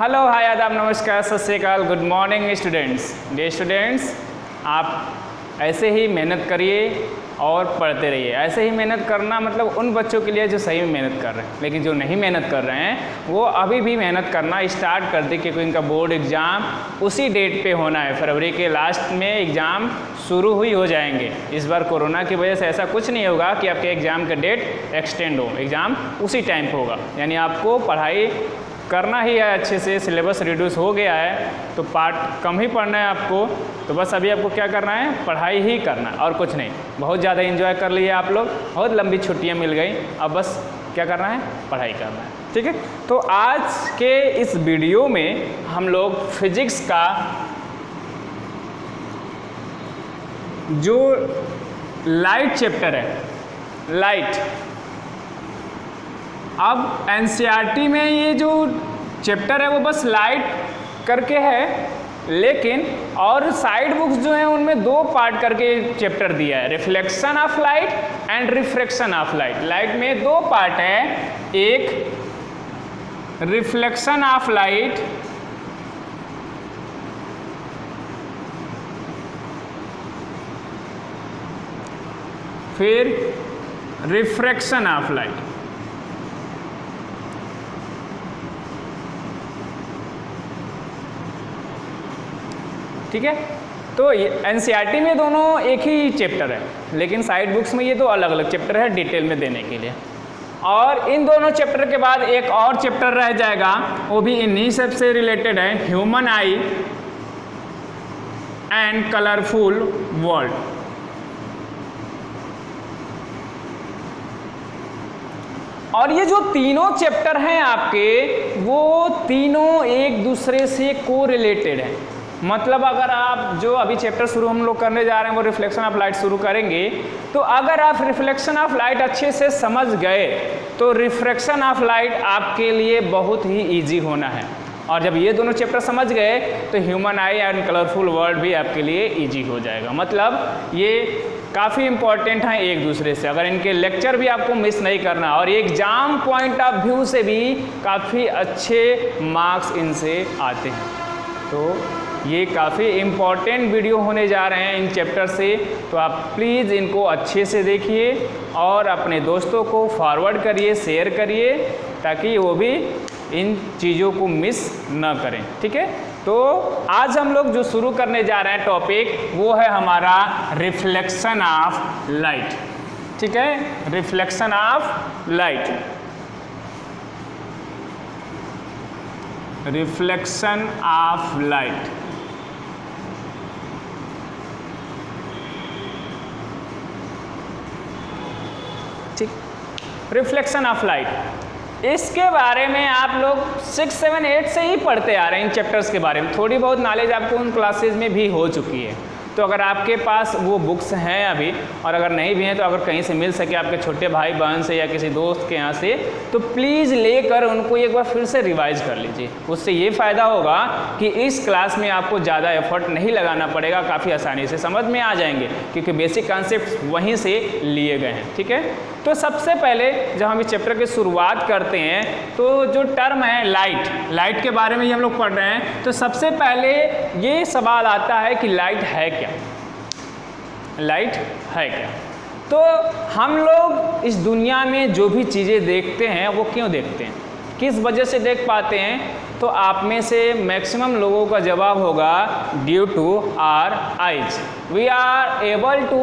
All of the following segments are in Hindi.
हेलो, हाय, आदाब, नमस्कार, सत श्री अकाल, good morning students. Day students, आप ऐसे ही मेहनत करिए और पढ़ते रहिए। ऐसे ही मेहनत करना मतलब उन बच्चों के लिए जो सही में मेहनत कर रहे हैं, लेकिन जो नहीं मेहनत कर रहे हैं वो अभी भी मेहनत करना स्टार्ट कर दें, क्योंकि इनका बोर्ड एग्ज़ाम उसी डेट पे होना है। फरवरी के लास्ट में एग्ज़ाम शुरू हुई हो जाएंगे। इस बार कोरोना की वजह से ऐसा कुछ नहीं होगा कि आपके एग्ज़ाम का डेट एक्सटेंड हो, एग्ज़ाम उसी टाइम पर होगा। यानी आपको पढ़ाई करना ही है अच्छे से। सिलेबस रिड्यूस हो गया है तो पार्ट कम ही पढ़ना है आपको। तो बस अभी आपको क्या करना है, पढ़ाई ही करना है और कुछ नहीं। बहुत ज़्यादा एंजॉय कर लिए आप लोग, बहुत लंबी छुट्टियां मिल गई, अब बस क्या करना है, पढ़ाई करना है, ठीक है। तो आज के इस वीडियो में हम लोग फिजिक्स का जो लाइट चैप्टर है, लाइट, अब एनसीईआरटी में ये जो चैप्टर है वो बस लाइट करके है, लेकिन और साइड बुक्स जो हैं उनमें दो पार्ट करके चैप्टर दिया है, reflection of light and refraction of light. Light में दो पार्ट है, एक रिफ्लेक्शन ऑफ लाइट फिर रिफ्रैक्शन ऑफ लाइट। ठीक है, तो एनसीईआरटी में दोनों एक ही चैप्टर है, लेकिन साइड बुक्स में ये दो अलग अलग चैप्टर है डिटेल में देने के लिए। और इन दोनों चैप्टर के बाद एक और चैप्टर रह जाएगा, वो भी इन्हीं सब से रिलेटेड है, human I and colourful world. और ये जो तीनों चैप्टर हैं आपके, वो तीनों एक दूसरे से को रिलेटेड है। मतलब अगर आप जो अभी चैप्टर शुरू हम लोग करने जा रहे हैं वो रिफ्लेक्शन ऑफ लाइट शुरू करेंगे, तो अगर आप रिफ्लेक्शन ऑफ लाइट अच्छे से समझ गए तो रिफ्रैक्शन ऑफ लाइट आपके लिए बहुत ही इजी होना है। और जब ये दोनों चैप्टर समझ गए तो human I and colourful world भी आपके लिए इजी हो जाएगा। मतलब ये काफ़ी इंपॉर्टेंट हैं एक दूसरे से, अगर इनके लेक्चर भी आपको मिस नहीं करना, और एग्ज़ाम पॉइंट ऑफ व्यू से भी काफ़ी अच्छे मार्क्स इनसे आते हैं। तो ये काफ़ी इम्पॉर्टेंट वीडियो होने जा रहे हैं इन चैप्टर से, तो आप प्लीज़ इनको अच्छे से देखिए और अपने दोस्तों को फॉरवर्ड करिए, शेयर करिए, ताकि वो भी इन चीज़ों को मिस न करें, ठीक है। तो आज हम लोग जो शुरू करने जा रहे हैं टॉपिक, वो है हमारा रिफ्लेक्शन ऑफ लाइट, ठीक है, reflection of light, reflection of light. ठीक, रिफ्लेक्शन ऑफ लाइट, इसके बारे में आप लोग 6, 7, 8 से ही पढ़ते आ रहे हैं। इन चैप्टर्स के बारे में थोड़ी बहुत नॉलेज आपको उन क्लासेस में भी हो चुकी है। तो अगर आपके पास वो बुक्स हैं अभी, और अगर नहीं भी हैं तो अगर कहीं से मिल सके आपके छोटे भाई बहन से या किसी दोस्त के यहाँ से, तो प्लीज़ लेकर उनको एक बार फिर से रिवाइज कर लीजिए। उससे ये फ़ायदा होगा कि इस क्लास में आपको ज़्यादा एफर्ट नहीं लगाना पड़ेगा, काफ़ी आसानी से समझ में आ जाएंगे, क्योंकि बेसिक कॉन्सेप्ट वहीं से लिए गए हैं, ठीक है। तो सबसे पहले जब हम इस चैप्टर की शुरुआत करते हैं, तो जो टर्म है लाइट, लाइट के बारे में ही हम लोग पढ़ रहे हैं। तो सबसे पहले ये सवाल आता है कि लाइट है क्या, लाइट है क्या। तो हम लोग इस दुनिया में जो भी चीज़ें देखते हैं वो क्यों देखते हैं, किस वजह से देख पाते हैं, तो आप में से मैक्सिमम लोगों का जवाब होगा due to our eyes. We are able to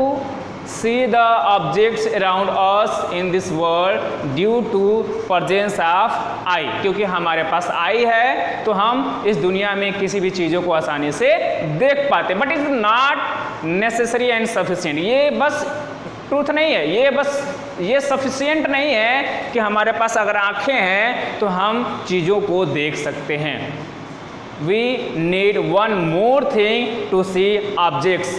see the objects around us in this world due to presence of eye। क्योंकि हमारे पास आई है तो हम इस दुनिया में किसी भी चीज़ों को आसानी से देख पाते हैं। But it is not necessary and sufficient. ये बस ट्रूथ नहीं है, ये बस ये सफिशिएंट नहीं है कि हमारे पास अगर आँखें हैं तो हम चीज़ों को देख सकते हैं। We need one more thing to see objects.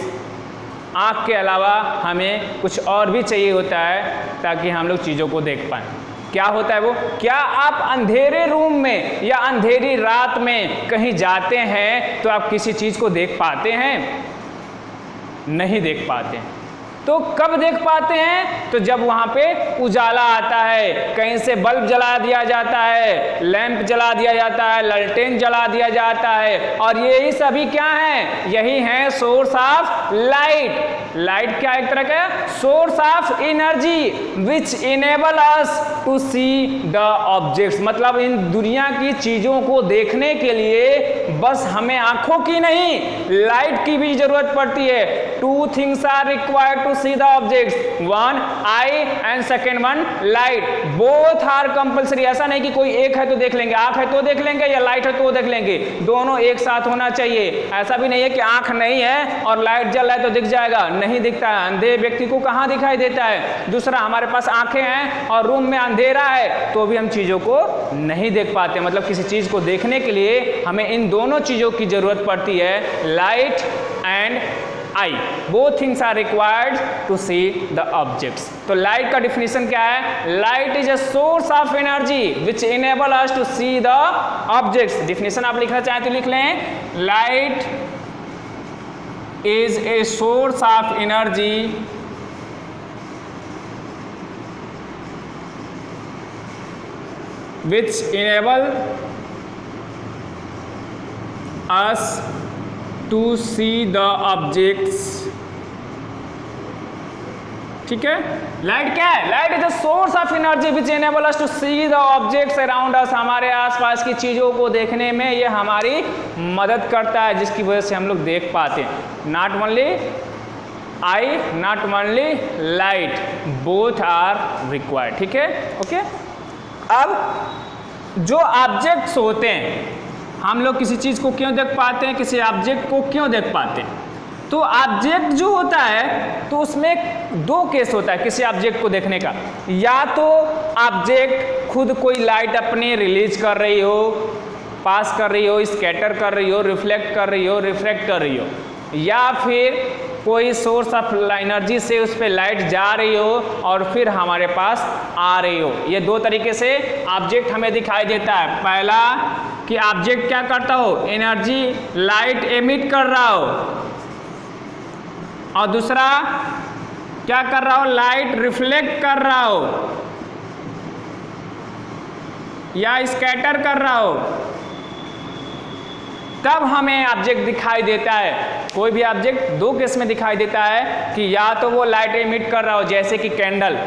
आँख के अलावा हमें कुछ और भी चाहिए होता है ताकि हम लोग चीज़ों को देख पाएँ। क्या होता है वो? क्या आप अंधेरे रूम में या अंधेरी रात में कहीं जाते हैं तो आप किसी चीज़ को देख पाते हैं? नहीं देख पाते हैं। तो कब देख पाते हैं? तो जब वहां पे उजाला आता है, कहीं से बल्ब जला दिया जाता है, लैंप जला दिया जाता है, ललटेन जला दिया जाता है, और यही सभी क्या है? यही है सोर्स ऑफ लाइट। लाइट क्या एक तरह का source of energy which enable us to see the objects. मतलब इन दुनिया की चीजों को देखने के लिए बस हमें आंखों की नहीं, लाइट की भी जरूरत पड़ती है। Two things are required to see the objects, one eye and second one light. Both are compulsory. ऐसा नहीं कि कोई एक है तो देख लेंगे, आंख है तो देख लेंगे, या लाइट है तो देख लेंगे, दोनों एक साथ होना चाहिए। ऐसा भी नहीं है कि आंख नहीं है और लाइट जल रहा है तो दिख जाएगा, नहीं दिखता है। अंधे व्यक्ति को कहाँ दिखाई देता है? दूसरा, हमारे पास आंखें हैं और रूम में अंधेरा है तो भी हम चीजों को नहीं देख पाते। मतलब किसी चीज को देखने के लिए हमें इन दोनों चीजों की जरूरत पड़ती है, light and eye. Both things are required to see the objects. तो लाइट का डिफिनेशन क्या है? Light is a source of energy which enable us to see the objects. Definition आप लिखना चाहें तो लिख लें, light is a source of energy which enable us to see the objects। ठीक है, लाइट क्या है? Light is a source of energy which enable us to see the objects around us. हमारे आसपास की चीजों को देखने में ये हमारी मदद करता है, जिसकी वजह से हम लोग देख पाते हैं। Not only eye, not only light, both are required. ठीक है, ओके। अब जो ऑब्जेक्ट्स होते हैं, हम लोग किसी चीज को क्यों देख पाते हैं, किसी ऑब्जेक्ट को क्यों देख पाते हैं? तो ऑब्जेक्ट जो होता है तो उसमें दो केस होता है किसी ऑब्जेक्ट को देखने का। या तो ऑब्जेक्ट खुद कोई लाइट अपनी रिलीज कर रही हो, पास कर रही हो, स्कैटर कर रही हो, रिफ्लेक्ट कर रही हो, रिफ्रैक्ट कर रही हो, या फिर कोई सोर्स ऑफ एनर्जी से उस पर लाइट जा रही हो और फिर हमारे पास आ रही हो। ये दो तरीके से ऑब्जेक्ट हमें दिखाई देता है। पहला कि ऑब्जेक्ट क्या करता हो, एनर्जी लाइट एमिट कर रहा हो, और दूसरा क्या कर रहा हो, लाइट रिफ्लेक्ट कर रहा हो या स्कैटर कर रहा हो, तब हमें ऑब्जेक्ट दिखाई देता है। कोई भी ऑब्जेक्ट दो केस में दिखाई देता है कि या तो वो लाइट एमिट कर रहा हो, जैसे कि कैंडल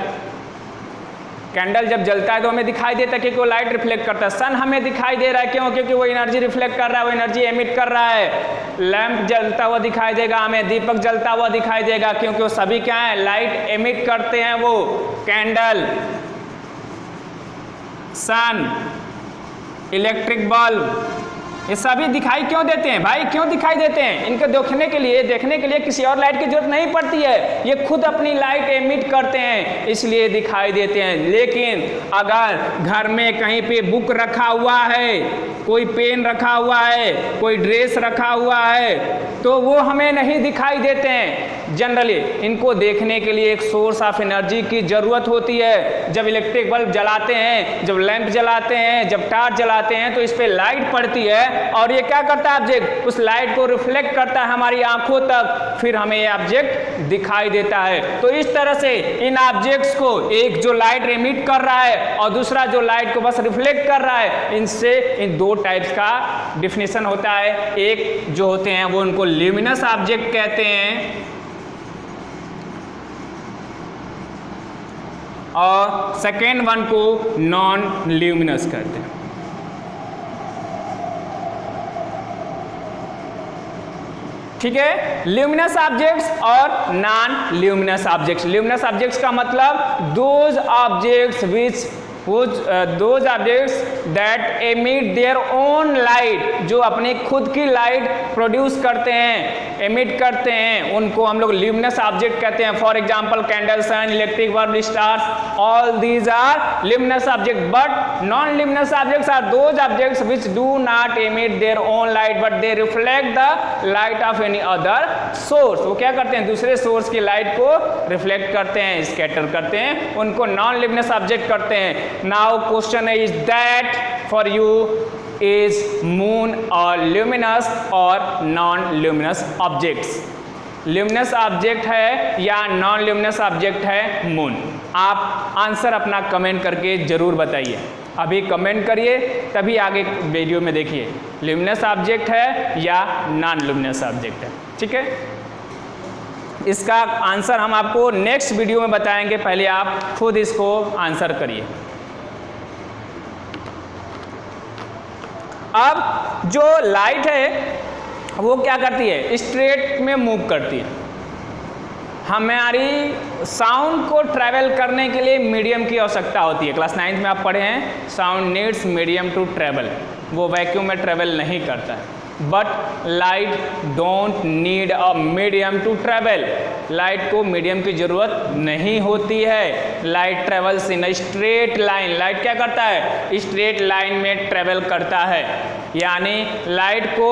जब जलता है तो हमें दिखाई देता है कि वो लाइट रिफ्लेक्ट करता है। सन हमें दिखाई दे रहा है, क्यों? क्योंकि वो एनर्जी रिफ्लेक्ट कर रहा है, वो एनर्जी एमिट कर रहा है। लैंप जलता हुआ दिखाई देगा हमें, दीपक जलता हुआ दिखाई देगा, क्योंकि वो सभी क्या है, लाइट एमिट करते हैं। वो कैंडल, सन, इलेक्ट्रिक बल्ब, ये सभी दिखाई क्यों देते हैं भाई? क्यों दिखाई देते हैं? इनको देखने के लिए किसी और लाइट की जरूरत नहीं पड़ती है, ये खुद अपनी लाइट एमिट करते हैं, इसलिए दिखाई देते हैं। लेकिन अगर घर में कहीं पे बुक रखा हुआ है, कोई पेन रखा हुआ है, कोई ड्रेस रखा हुआ है, तो वो हमें नहीं दिखाई देते हैं। जनरली इनको देखने के लिए एक सोर्स ऑफ एनर्जी की जरूरत होती है। जब इलेक्ट्रिक बल्ब जलाते हैं, जब लैंप जलाते हैं, जब टार्च जलाते हैं, तो इस पे लाइट पड़ती है और ये क्या करता है, ऑब्जेक्ट उस लाइट को रिफ्लेक्ट करता है हमारी आंखों तक, फिर हमें ये ऑब्जेक्ट दिखाई देता है। तो इस तरह से इन ऑब्जेक्ट्स को, एक जो लाइट एमिट कर रहा है और दूसरा जो लाइट को बस रिफ्लेक्ट कर रहा है, इनसे इन दो टाइप्स का डिफिनेशन होता है। एक जो होते हैं वो उनको ल्यूमिनस ऑब्जेक्ट कहते हैं, और सेकेंड वन को नॉन ल्यूमिनस कहते हैं। ठीक है, ल्यूमिनस ऑब्जेक्ट्स और non luminous objects. Luminous objects का मतलब those objects those objects that emit their own light, जो अपनी खुद की लाइट प्रोड्यूस करते हैं, एमिट करते हैं, उनको हम लोग ल्यूमिनस ऑब्जेक्ट कहते हैं। For example candle, sun, electric bulb, stars, all these are luminous object. But non luminous objects are those objects which do not emit their own light but they reflect the light of any other source। वो क्या करते हैं, दूसरे सोर्स की लाइट को रिफ्लेक्ट करते हैं, स्कैटर करते हैं, उनको नॉन ल्यूमिनस ऑब्जेक्ट करते हैं। Now question is that for you is moon or luminous or non-luminous objects? Luminous object है या नॉन ल्यूमिनस ऑब्जेक्ट है मून? आप आंसर अपना कमेंट करके ज़रूर बताइए। अभी कमेंट करिए तभी आगे वीडियो में देखिए ल्यूमिनस ऑब्जेक्ट है या नॉन ल्यूमिनस ऑब्जेक्ट है। ठीक है, इसका आंसर हम आपको नेक्स्ट वीडियो में बताएंगे, पहले आप खुद इसको आंसर करिए। अब जो लाइट है वो क्या करती है? स्ट्रेट में मूव करती है। हमारी साउंड को ट्रैवल करने के लिए मीडियम की आवश्यकता होती है। क्लास 9 में आप पढ़े हैं sound needs medium to travel, वो वैक्यूम में ट्रैवल नहीं करता है। But light don't need a medium to travel, light को मीडियम की ज़रूरत नहीं होती है। Light travels in a straight line, light क्या करता है? स्ट्रेट लाइन में ट्रेवल करता है। यानी लाइट को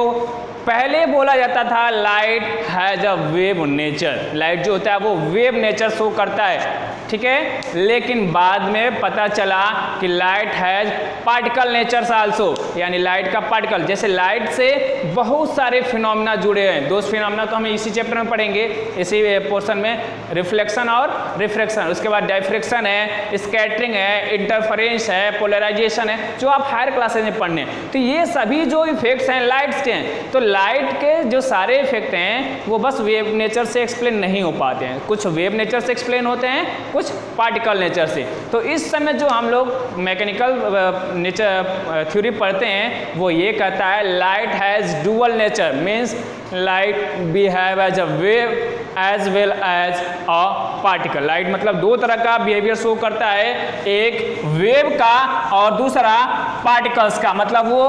पहले बोला जाता था light has a wave nature, light जो होता है वो वेव नेचर शो करता है। ठीक है, लेकिन बाद में पता चला कि light has particle natures also, यानी लाइट का पार्टिकल, जैसे लाइट से बहुत सारे फिनोमेना जुड़े हैं। दो फिनोमेना तो हम इसी चैप्टर में पढ़ेंगे, इसी पोर्शन में, रिफ्लेक्शन और रिफ्रैक्शन। उसके बाद डायफ्रैक्शन है, स्कैटरिंग है, इंटरफेरेंस है, पोलराइजेशन है, जो आप हायर क्लासेज में पढ़ने। तो ये सभी जो इफेक्ट्स हैं लाइट्स के हैं। तो लाइट के जो सारे इफेक्ट हैं वो बस वेव नेचर से एक्सप्लेन नहीं हो पाते हैं, कुछ वेव नेचर से एक्सप्लेन होते हैं, कुछ पार्टिकल नेचर से। तो इस समय जो हम लोग मैकेनिकल नेचर थ्योरी पढ़ते हैं वो ये कहता है light has dual nature, means light behave as a wave as well as a particle. Light मतलब दो तरह का बिहेवियर शो करता है, एक वेव का और दूसरा पार्टिकल्स का, मतलब वो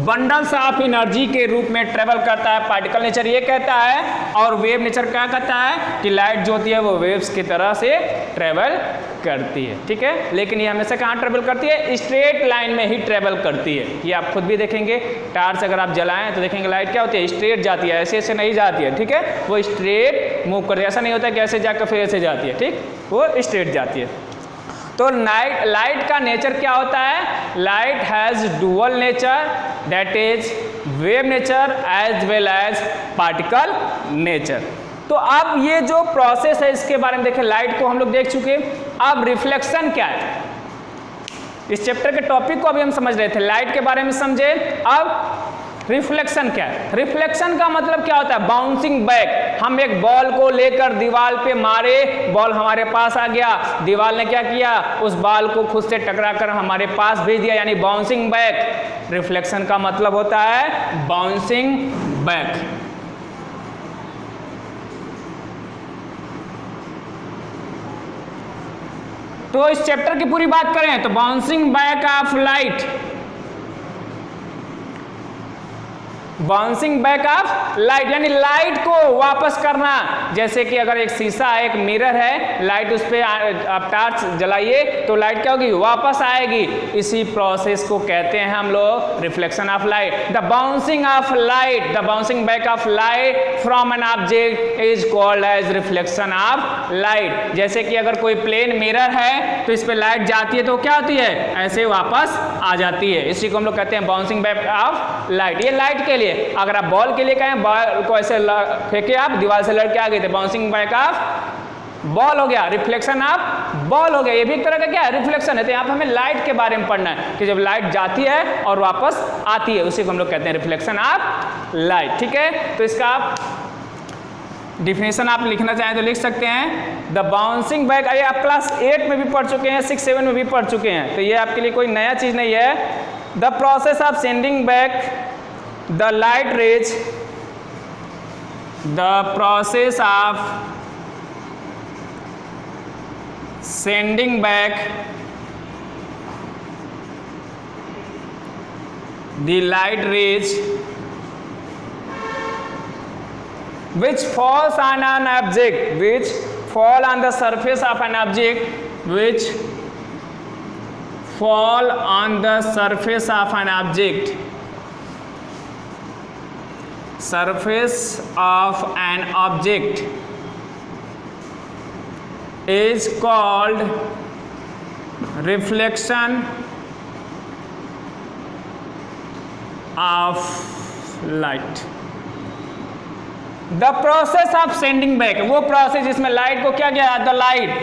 बंडल्स ऑफ एनर्जी के रूप में ट्रेवल करता है। पार्टिकल नेचर ये कहता है, और वेव नेचर क्या कहता है कि लाइट जो होती है वो वेव्स की तरह से ट्रेवल करती है। ठीक है, लेकिन ये हमेशा कहाँ ट्रेवल करती है? स्ट्रेट लाइन में ही ट्रेवल करती है। ये आप खुद भी देखेंगे, टार्च अगर आप जलाएं तो देखेंगे लाइट क्या होती है? स्ट्रेट जाती है, ऐसे ऐसे नहीं जाती है। ठीक है, वो स्ट्रेट मूव करती है, ऐसा नहीं होता कि ऐसे जाकर फिर ऐसे जाती है। ठीक, वो स्ट्रेट जाती है। तो लाइट का नेचर क्या होता है? Light has dual nature, that is wave nature as well as particle nature. तो अब ये जो प्रोसेस है इसके बारे में देखें, लाइट को हम लोग देख चुके। अब रिफ्लेक्शन क्या है? इस चैप्टर के टॉपिक को अभी हम समझ रहे थे, लाइट के बारे में समझे। अब रिफ्लेक्शन क्या है? रिफ्लेक्शन का मतलब क्या होता है? Bouncing back. हम एक बॉल को लेकर दीवार पे मारे, बॉल हमारे पास आ गया, दीवार ने क्या किया? उस बॉल को खुद से टकरा कर हमारे पास भेज दिया, यानी बाउंसिंग बैक। रिफ्लेक्शन का मतलब होता है बाउंसिंग बैक। तो इस चैप्टर की पूरी बात करें तो bouncing back of light, bouncing back of light यानी लाइट को वापस करना। जैसे कि अगर एक शीशा है, एक मिरर है, लाइट उस पर आप टार्च जलाइए तो लाइट क्या होगी? वापस आएगी। इसी प्रोसेस को कहते हैं हम लोग reflection of light. The bouncing of light, the bouncing back of light from an object is called as reflection of light. जैसे कि अगर कोई प्लेन मिरर है तो इस पर लाइट जाती है तो क्या होती है? ऐसे वापस आ जाती है। इसी को हम लोग कहते हैं बाउंसिंग बैक ऑफ लाइट। ये लाइट के लिए। अगर आप बॉल के लिए कहें, बॉल को ऐसे फेंके, आप दीवार से लड़के आ गए थे, बाउंसिंग बैक ऑफ बॉल हो गया, रिफ्लेक्शन ऑफ बॉल हो गया। ये भी एक तरह का क्या है? रिफ्लेक्शन है। तो यहाँ पे हमें लाइट के बारे में पढ़ना है कि जब लाइट जाती है और वापस आती है, उसी को हम लोग कहते हैं रिफ्लेक्शन ऑफ लाइट। ठीक है, तो इसका आप डिफिनेशन आप लिखना चाहें तो लिख सकते हैं। द बाउंसिंग बैक, ये आप क्लास 8 में भी पढ़ चुके हैं, 6, 7 में भी पढ़ चुके हैं, तो ये आपके लिए कोई नया चीज नहीं है। The process of sending back the light rays, the process of sending back the light rays which falls on an object, which fall on the surface of an object, which fall on the surface of an object, surface of an object is called reflection of light. The process of sending back, वो प्रोसेस जिसमें लाइट को क्या किया, द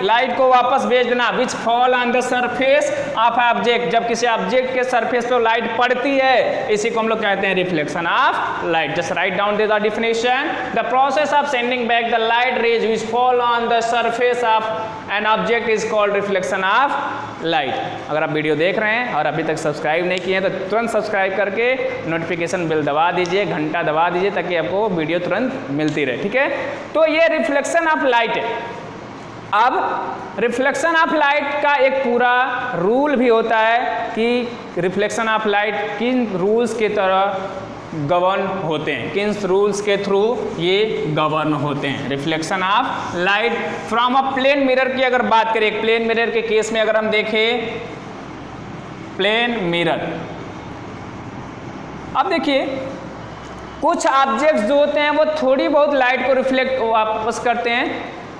लाइट को वापस भेज देना, विच fall on the surface of object, जब किसी ऑब्जेक्ट के सरफेस पे लाइट पड़ती है, इसी को हम लोग कहते हैं reflection of light. Just write down the definition, the process of sending back the light rays which fall on the surface of N object is called reflection of light. अगर आप वीडियो देख रहे हैं और अभी तक सब्सक्राइब नहीं किए हैं तो तुरंत सब्सक्राइब करके नोटिफिकेशन बेल दबा दीजिए, घंटा दबा दीजिए, ताकि आपको वीडियो तुरंत मिलती रहे, ठीक है। तो ये रिफ्लेक्शन ऑफ लाइट है। अब रिफ्लेक्शन ऑफ लाइट का एक पूरा रूल भी होता है कि रिफ्लेक्शन ऑफ लाइट किन रूल्स के तरह गवर्न होते हैं, किन रूल्स के थ्रू ये गवर्न होते हैं। Reflection of light from a plane mirror की अगर बात करें, एक प्लेन मिरर के केस में अगर हम देखें, प्लेन मिरर, अब देखिए कुछ ऑब्जेक्ट्स जो होते हैं वो थोड़ी बहुत लाइट को वापस करते हैं,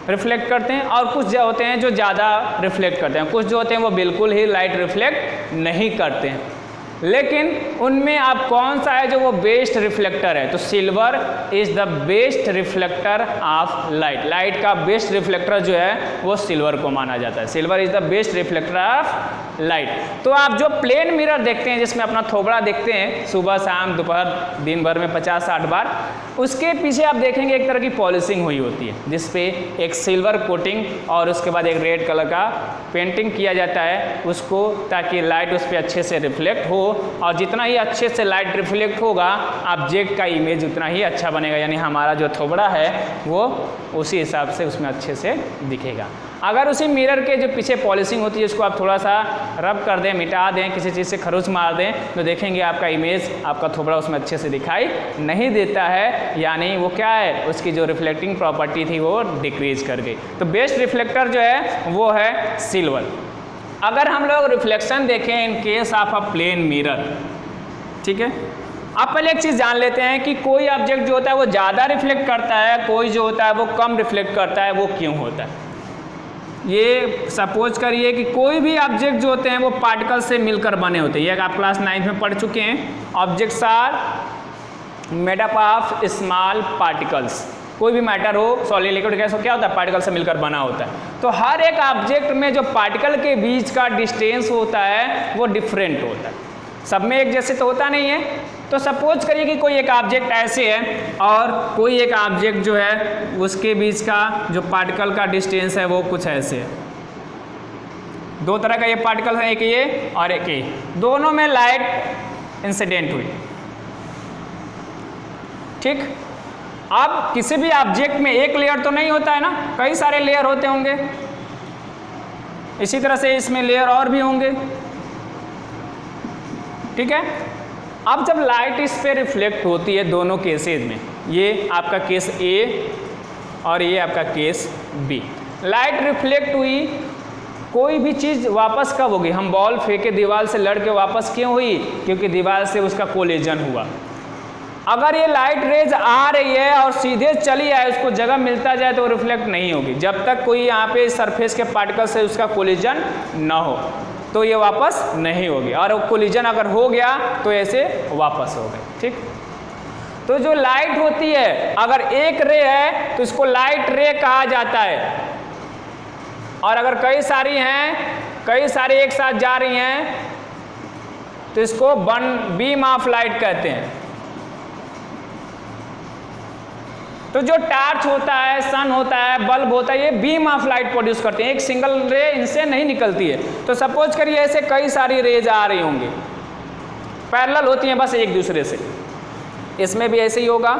रिफ्लेक्ट करते हैं, और कुछ जो होते हैं जो ज़्यादा रिफ्लेक्ट करते हैं, कुछ जो होते हैं वो बिल्कुल ही लाइट रिफ्लेक्ट नहीं करते हैं। लेकिन उनमें अब कौन सा है जो वो बेस्ट रिफ्लेक्टर है, तो silver is the best reflector of light. Light का बेस्ट रिफ्लेक्टर जो है वो सिल्वर को माना जाता है। Silver is the best reflector of light. तो आप जो प्लेन मिरर देखते हैं जिसमें अपना थोबड़ा देखते हैं सुबह शाम दोपहर दिन भर में 50-60 बार, उसके पीछे आप देखेंगे एक तरह की पॉलिशिंग हुई होती है जिसपे एक सिल्वर कोटिंग और उसके बाद एक रेड कलर का पेंटिंग किया जाता है उसको, ताकि लाइट उस पर अच्छे से रिफ्लेक्ट हो, और जितना ही अच्छे से लाइट रिफ्लेक्ट होगा ऑब्जेक्ट का इमेज उतना ही अच्छा बनेगा, यानी हमारा जो थोबड़ा है वो उसी हिसाब से उसमें अच्छे से दिखेगा। अगर उसी मिरर के जो पीछे पॉलिशिंग होती है उसको आप थोड़ा सा रब कर दें, मिटा दें, किसी चीज़ से खरोच मार दें, तो देखेंगे आपका इमेज, आपका थोबड़ा उसमें अच्छे से दिखाई नहीं देता है, यानी वो क्या है, उसकी जो रिफ्लेक्टिंग प्रॉपर्टी थी वो डिक्रीज कर गई। तो बेस्ट रिफ्लेक्टर जो है वो है सिल्वर। अगर हम लोग रिफ्लेक्शन देखें in case of a plane mirror, ठीक है, आप पहले एक चीज़ जान लेते हैं कि कोई ऑब्जेक्ट जो होता है वो ज़्यादा रिफ्लेक्ट करता है, कोई जो होता है वो कम रिफ्लेक्ट करता है, वो क्यों होता है। ये सपोज करिए कि कोई भी ऑब्जेक्ट जो होते हैं वो पार्टिकल से मिलकर बने होते हैं, ये आप क्लास 9 में पढ़ चुके हैं। Objects are made up of small particles, कोई भी मैटर हो, सॉलिड लिक्विड गैस हो, क्या होता है, पार्टिकल से मिलकर बना होता है। तो हर एक ऑब्जेक्ट में जो पार्टिकल के बीच का डिस्टेंस होता है वो डिफरेंट होता है, सब में एक जैसे तो होता नहीं है। तो सपोज करिए कि कोई एक ऑब्जेक्ट ऐसे है और कोई एक ऑब्जेक्ट जो है उसके बीच का जो पार्टिकल का डिस्टेंस है वो कुछ ऐसे है। दो तरह का ये पार्टिकल है, एक ये और एक ये, दोनों में लाइट इंसिडेंट हुई, ठीक। अब किसी भी ऑब्जेक्ट में एक लेयर तो नहीं होता है ना, कई सारे लेयर होते होंगे, इसी तरह से इसमें लेयर और भी होंगे, ठीक है। अब जब लाइट इस पे रिफ्लेक्ट होती है दोनों केसेज में, ये आपका केस ए और ये आपका केस बी, लाइट रिफ्लेक्ट हुई, कोई भी चीज़ वापस कब होगी, हम बॉल फेंके दीवार से लड़ के वापस क्यों हुई, क्योंकि दीवार से उसका कोलिजन हुआ। अगर ये लाइट रेज आ रही है और सीधे चली आए, उसको जगह मिलता जाए तो रिफ्लेक्ट नहीं होगी, जब तक कोई यहाँ पे सरफेस के पार्टिकल से उसका कोलिजन ना हो तो ये वापस नहीं होगी, और कोलिजन अगर हो गया तो ऐसे वापस हो गए, ठीक। तो जो लाइट होती है अगर एक रे है तो इसको लाइट रे कहा जाता है, और अगर कई सारी हैं, कई सारी एक साथ जा रही हैं तो इसको बीम ऑफ लाइट कहते हैं। तो जो टार्च होता है, सन होता है, बल्ब होता है, ये बीम ऑफ लाइट प्रोड्यूस करते हैं, एक सिंगल रे इनसे नहीं निकलती है। तो सपोज करिए ऐसे कई सारी रेज आ रही होंगी, पैरेलल होती हैं बस एक दूसरे से, इसमें भी ऐसे ही होगा।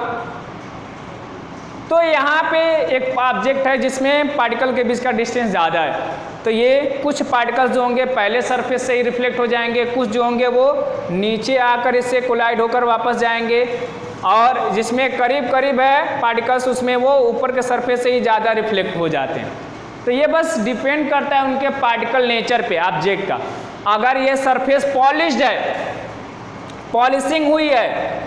तो यहाँ पे एक ऑब्जेक्ट है जिसमें पार्टिकल के बीच का डिस्टेंस ज़्यादा है, तो ये कुछ पार्टिकल्स जो होंगे पहले सरफेस से ही रिफ्लेक्ट हो जाएंगे, कुछ जो होंगे वो नीचे आकर इससे कोलाइड होकर वापस जाएंगे, और जिसमें करीब करीब है पार्टिकल्स उसमें वो ऊपर के सरफेस से ही ज़्यादा रिफ्लेक्ट हो जाते हैं। तो ये बस डिपेंड करता है उनके पार्टिकल नेचर पे ऑब्जेक्ट का। अगर ये सरफेस पॉलिश्ड है, पॉलिशिंग हुई है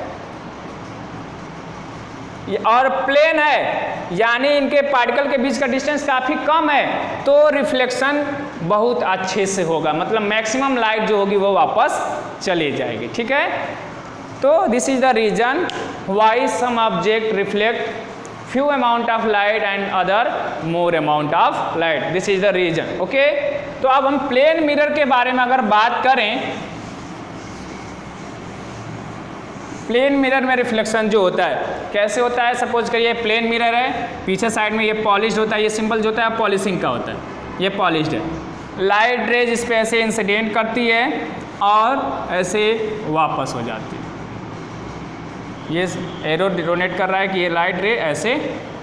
और प्लेन है, यानी इनके पार्टिकल के बीच का डिस्टेंस काफ़ी कम है, तो रिफ्लेक्शन बहुत अच्छे से होगा, मतलब मैक्सिमम लाइट जो होगी वो वापस चली जाएगी, ठीक है। तो this is the reason why some object reflect few amount of light and other more amount of light. This is the reason. Okay? तो अब हम प्लेन मिरर के बारे में अगर बात करें, प्लेन मिरर में रिफ्लेक्शन जो होता है कैसे होता है, सपोज करिए प्लेन मिरर है, पीछे साइड में ये पॉलिश्ड होता है, ये सिंबल जो होता है पॉलिशिंग का होता है, ये पॉलिश्ड है। लाइट रेज इस पे ऐसे इंसिडेंट करती है और ऐसे वापस हो जाती है। ये एरो डोनेट कर रहा है कि ये लाइट रे ऐसे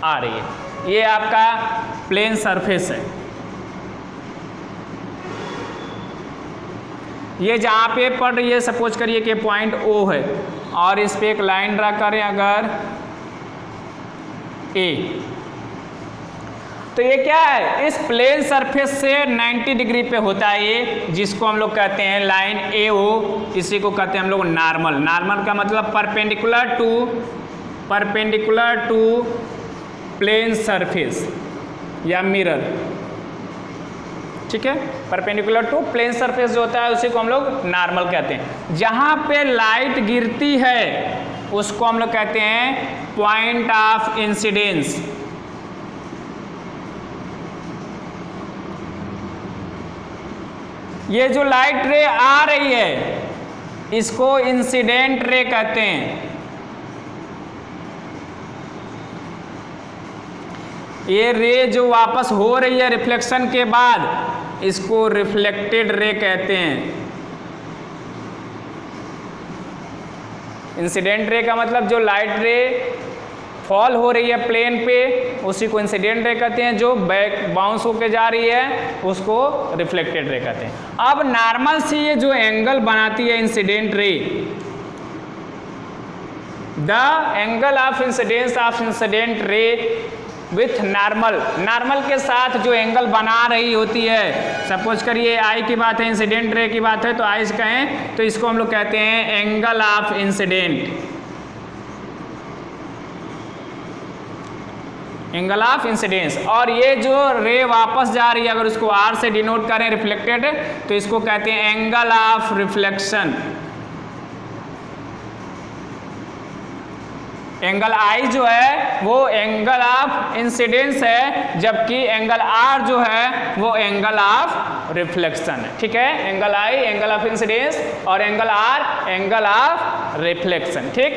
आ रही है। ये आपका प्लेन सरफेस है। ये जहाँ पे पड़ रही है, सपोज करिए कि पॉइंट O है और इस पे एक लाइन ड्रा करें अगर A, तो ये क्या है, इस प्लेन सरफेस से 90 डिग्री पे होता है ये, जिसको हम लोग कहते हैं लाइन AO, इसी को कहते हैं हम लोग नॉर्मल। नॉर्मल का मतलब परपेंडिकुलर टू प्लेन सरफेस या मिरर, ठीक है। परपेंडिकुलर टू प्लेन सरफेस जो होता है उसी को हम लोग नॉर्मल कहते हैं। जहाँ पे लाइट गिरती है उसको हम लोग कहते हैं पॉइंट ऑफ इंसिडेंस। ये जो लाइट रे आ रही है इसको इंसिडेंट रे कहते हैं। ये रे जो वापस हो रही है रिफ्लेक्शन के बाद इसको रिफ्लेक्टेड रे कहते हैं। इंसिडेंट रे का मतलब जो लाइट रे फॉल हो रही है प्लेन पे उसी को इंसिडेंट रे कहते हैं, जो बैक बाउंस होके जा रही है उसको रिफ्लेक्टेड रे कहते हैं। अब नॉर्मल से ये जो एंगल बनाती है incident ray, the angle of incident ray with normal के साथ जो एंगल बना रही होती है, सपोज करिए आई की बात है, इंसिडेंट रे की बात है, तो आई से कहें तो इसको हम लोग कहते हैं angle of incident, angle of incidence. और ये जो रे वापस जा रही है अगर उसको R से डिनोट करें रिफ्लेक्टेड, तो इसको कहते हैं angle of reflection. Angle I जो है वो एंगल ऑफ इंसिडेंस है, जबकि एंगल R जो है वो एंगल ऑफ रिफ्लेक्शन है, ठीक है। Angle I angle of incidence और angle R angle of reflection, ठीक।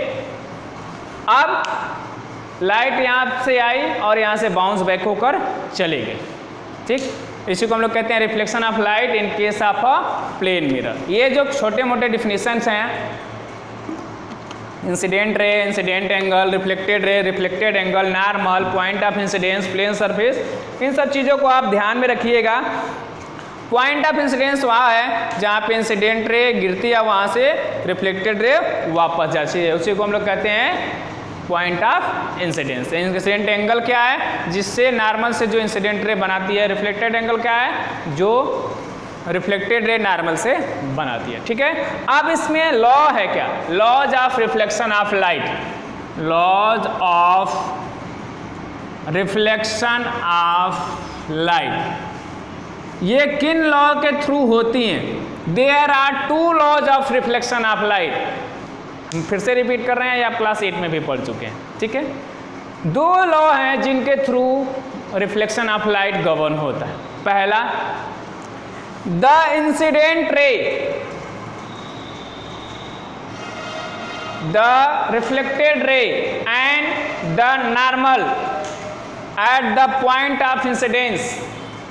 अब लाइट यहाँ से आई और यहाँ से बाउंस बैक होकर चली गई, ठीक। इसी को हम लोग कहते हैं reflection of light in case of a plane mirror. ये जो छोटे मोटे डिफिनीशंस हैं, incident ray, incident angle, reflected ray, reflected angle, normal, point of incidence, plane surface, इन सब चीज़ों को आप ध्यान में रखिएगा। पॉइंट ऑफ इंसिडेंस वहाँ है जहाँ पे इंसिडेंट रे गिरती है, वहाँ से रिफ्लेक्टेड रे वापस जाती है, उसी को हम लोग कहते हैं point of incidence. Incident angle क्या है, जिससे नॉर्मल से जो इंसिडेंट रे बनाती है। रिफ्लेक्टेड एंगल क्या है, जो रिफ्लेक्टेड रे नॉर्मल से बनाती है, ठीक है। अब इसमें लॉ है क्या, laws of reflection of light, laws of reflection of light. ये किन लॉ के थ्रू होती हैं? There are two laws of reflection of light. हम फिर से रिपीट कर रहे हैं, ये आप क्लास 8 में भी पढ़ चुके हैं, ठीक है। दो लॉ हैं जिनके through reflection of light govern होता है। पहला, the incident ray, the reflected ray and the normal at the point of incidence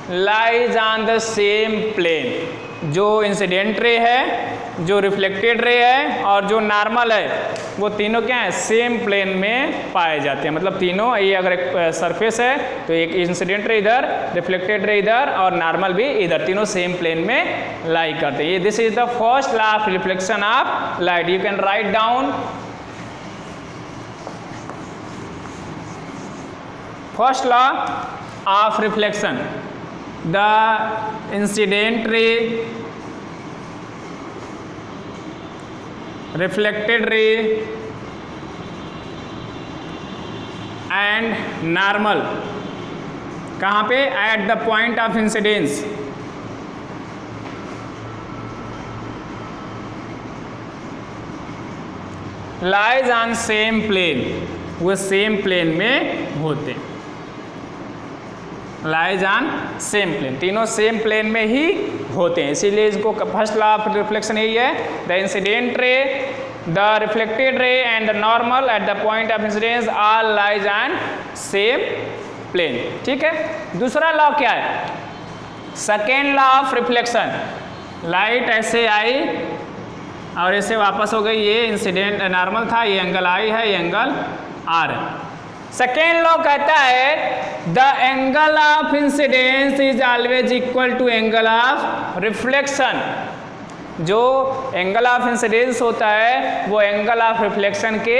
lies on the same plane. जो इंसिडेंट रे है, जो रिफ्लेक्टेड रे है और जो नॉर्मल है, वो तीनों क्या है, सेम प्लेन में पाए जाते हैं। मतलब तीनों, ये अगर एक सरफेस है तो एक इंसिडेंट रे इधर, रिफ्लेक्टेड रे इधर और नॉर्मल भी इधर, तीनों सेम प्लेन में लाई करते हैं। ये this is the first law of reflection of light. You can write down first law of reflection, the incident रे, reflected ray and normal, कहाँ पे, at the point of incidence, lies on same plane। वो सेम प्लेन में होते हैं, लाइज ऑन सेम प्लेन, तीनों सेम प्लेन में ही होते हैं। इसीलिए इसको फर्स्ट लॉ ऑफ रिफ्लेक्शन यही है, the incident ray, the reflected ray and the normal at the point of incidence all lies on same plane. ठीक है, दूसरा लॉ क्या है? Second law of reflection, light ऐसे आई और ऐसे वापस हो गई, ये इंसिडेंट नॉर्मल था, ये एंगल आई है, ये एंगल आर है। सेकेंड लॉ कहता है the angle of incidence is always equal to angle of reflection. जो एंगल ऑफ इंसिडेंस होता है वो एंगल ऑफ रिफ्लेक्शन के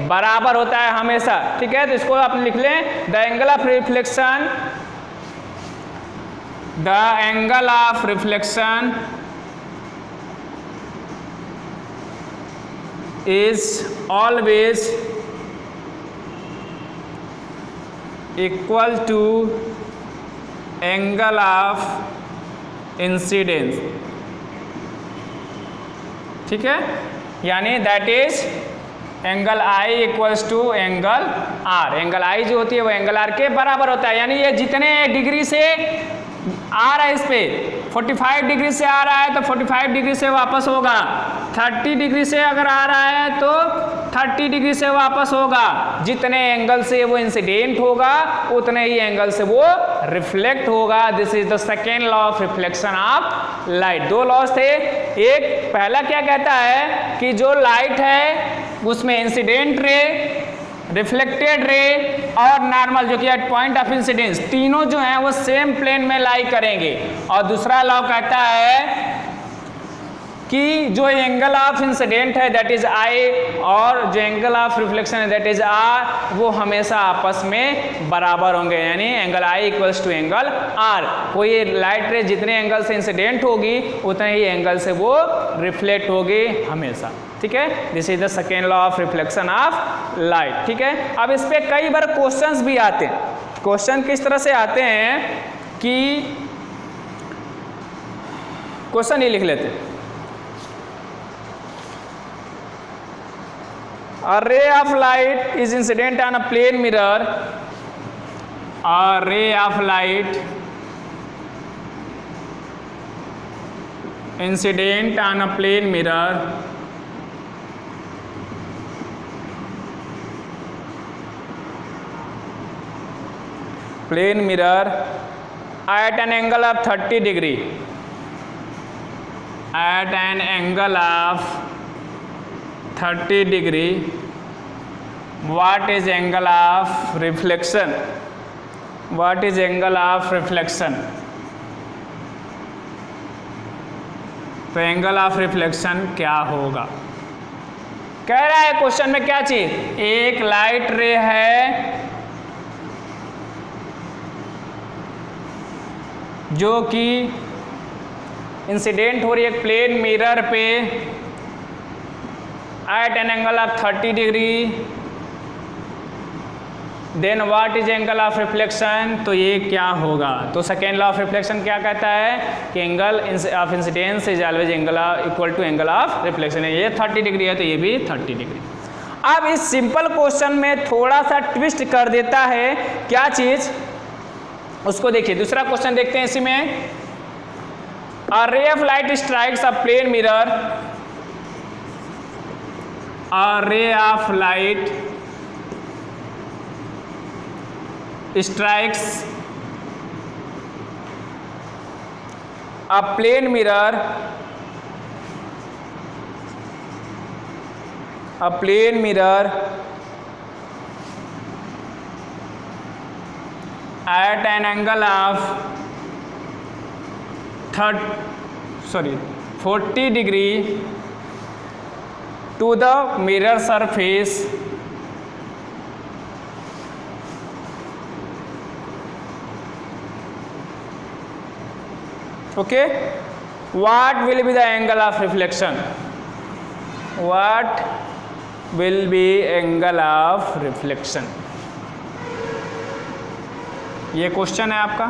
बराबर होता है हमेशा। ठीक है, तो इसको आप लिख लें, the angle of reflection, the angle of reflection is always equal to angle of incidence। ठीक है, यानी that is angle I equals to angle R. Angle I जो होती है वो एंगल आर के बराबर होता है, यानी ये जितने डिग्री से आ रहा है, इस पे 45 डिग्री से आ रहा है तो 45 डिग्री से वापस होगा, 30 डिग्री से अगर आ रहा है तो 30 डिग्री से वापस होगा। जितने एंगल से वो इंसिडेंट होगा उतने ही एंगल से वो रिफ्लेक्ट होगा। This is the second law of reflection of light. दो लॉज थे, एक पहला क्या कहता है कि जो लाइट है उसमें इंसिडेंट रे, रिफ्लेक्टेड रे और नॉर्मल जो कि एट पॉइंट ऑफ इंसिडेंस, तीनों जो हैं वो सेम प्लेन में लाई करेंगे। और दूसरा लॉ कहता है कि जो एंगल ऑफ इंसिडेंट है दैट इज आई और जो एंगल ऑफ रिफ्लेक्शन है दैट इज आर, वो हमेशा आपस में बराबर होंगे, यानी angle I equals to angle r. कोई लाइट रे जितने एंगल से इंसिडेंट होगी उतने ही एंगल से वो रिफ्लेक्ट होगी हमेशा। ठीक है, this is the second law of reflection of light. ठीक है, अब इस पे कई बार क्वेश्चंस भी आते हैं। क्वेश्चन किस तरह से आते हैं कि क्वेश्चन ये लिख लेते हैं, a ray of light is incident on a plane mirror, a ray of light incident on a plane mirror at an angle of 30 degree, at an angle of 30 degree, what is angle of reflection? What is angle of reflection? तो एंगल ऑफ रिफ्लेक्शन क्या होगा? कह रहा है क्वेश्चन में क्या चीज, एक लाइट रे है जो कि इंसिडेंट हो रही है एक प्लेन मिरर पे at an angle of 30 degree, then what is angle of reflection? तो ये क्या होगा? तो सेकेंड लॉ ऑफ रिफ्लेक्शन क्या कहता है कि angle of incidence is always angle equal to angle of reflection. ये 30 डिग्री है तो ये भी 30 डिग्री। अब इस सिंपल क्वेश्चन में थोड़ा सा ट्विस्ट कर देता है, क्या चीज उसको देखिए। दूसरा क्वेश्चन देखते हैं इसी में, a ray of light strikes a plane mirror, a ray of light strikes a plane mirror, a plane mirror at an angle of 40 degree to the mirror surface okay, what will be the angle of reflection? What will be angle of reflection? ये क्वेश्चन है आपका।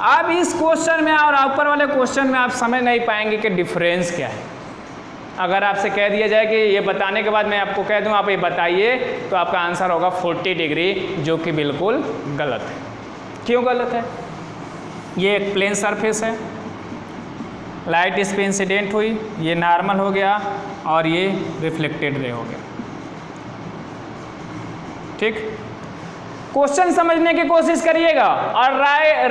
अब इस क्वेश्चन में और ऊपर वाले क्वेश्चन में आप समझ नहीं पाएंगे कि डिफरेंस क्या है। अगर आपसे कह दिया जाए कि ये बताने के बाद मैं आपको कह दूं आप ये बताइए, तो आपका आंसर होगा 40 डिग्री, जो कि बिल्कुल गलत है। क्यों गलत है? ये एक प्लेन सरफेस है, लाइट इस पे इंसिडेंट हुई, ये नॉर्मल हो गया और ये रिफ्लेक्टेड रे हो गया। ठीक, क्वेश्चन समझने की कोशिश करिएगा। और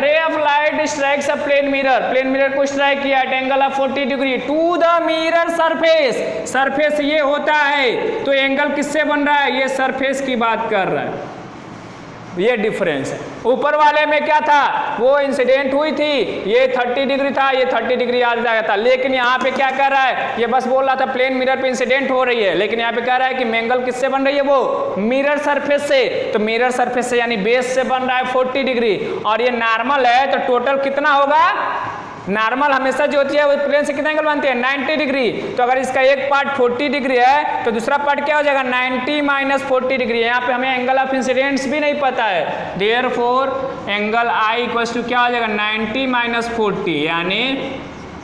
ray of light strikes a plane mirror को स्ट्राइक किया at angle of 40 degree to the mirror surface. Surface ये होता है, तो एंगल किससे बन रहा है? ये सरफेस की बात कर रहा है, ये डिफरेंस है। ऊपर वाले में क्या था? वो इंसिडेंट हुई थी, ये 30 डिग्री था, ये 30 डिग्री आ जाता था। लेकिन यहाँ पे क्या कर रहा है? ये बस बोल रहा था प्लेन मिरर पे इंसिडेंट हो रही है, लेकिन यहाँ पे कह रहा है कि एंगल किससे बन रही है? वो मिरर सरफेस से। तो मिरर सरफेस से यानी बेस से बन रहा है 40 डिग्री, और ये नॉर्मल है, तो टोटल कितना होगा? नॉर्मल हमेशा जो होती है वो प्लेन से कितना एंगल बनते हैं? 90 डिग्री। तो अगर इसका एक पार्ट 40 डिग्री है तो दूसरा पार्ट क्या हो जाएगा? 90 माइनस 40 डिग्री। यहाँ पे हमें एंगल ऑफ इंसिडेंस भी नहीं पता है, therefore angle I equals to क्या हो जाएगा? 90 माइनस 40 यानी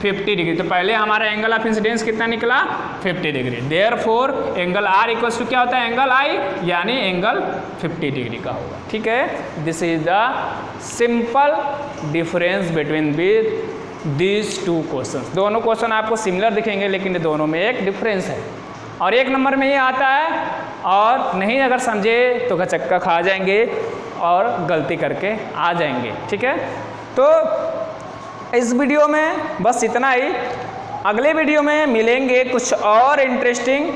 50 डिग्री। तो पहले हमारा एंगल ऑफ इंसिडेंस कितना निकला? 50 degree. Therefore angle r equals to क्या होता है? एंगल आई यानी एंगल 50 डिग्री का होगा। ठीक है, this is the simple difference between these two question. दोनों क्वेश्चन आपको सिमिलर दिखेंगे, लेकिन दोनों में एक डिफरेंस है, और एक नंबर में ये आता है, और नहीं अगर समझे तो घचक्का खा जाएंगे और गलती करके आ जाएंगे। ठीक है, तो इस वीडियो में बस इतना ही। अगले वीडियो में मिलेंगे कुछ और इंटरेस्टिंग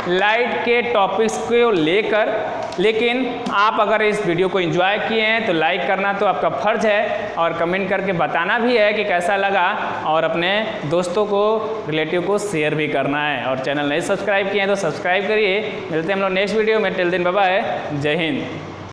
लाइट के टॉपिक्स को लेकर। लेकिन आप अगर इस वीडियो को एंजॉय किए हैं तो लाइक करना तो आपका फ़र्ज है, और कमेंट करके बताना भी है कि कैसा लगा, और अपने दोस्तों को, रिलेटिव को शेयर भी करना है। और चैनल नहीं सब्सक्राइब किए हैं तो सब्सक्राइब करिए। मिलते हैं हम लोग नेक्स्ट वीडियो में। टिल दिन बाय बाय, जय हिंद।